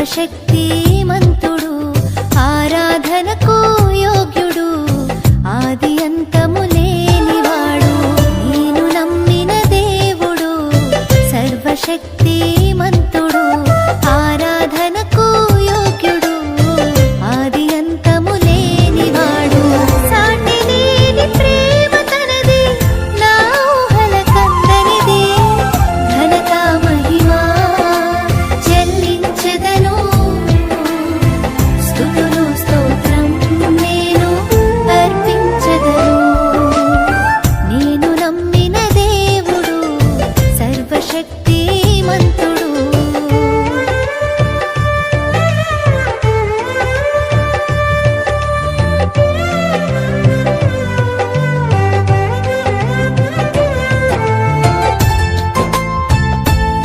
సర్వశక్తిమంతుడు ఆరాధనకు యోగ్యుడు ఆది అంతము లేనివాడు నేను నమ్మిన దేవుడు సర్వశక్తిమంతుడు ఆరాధనకు యోగ్యుడు ఆది అంతము లేనివాడు సాటి లేని ప్రేమ తనది నా ఊహల కందనిది ఘనత మహిమా చెల్లించెదను స్తుతులు స్తోత్రం నేను అర్పించెదను నేను నమ్మిన దేవుడు సర్వశక్తిమంతుడు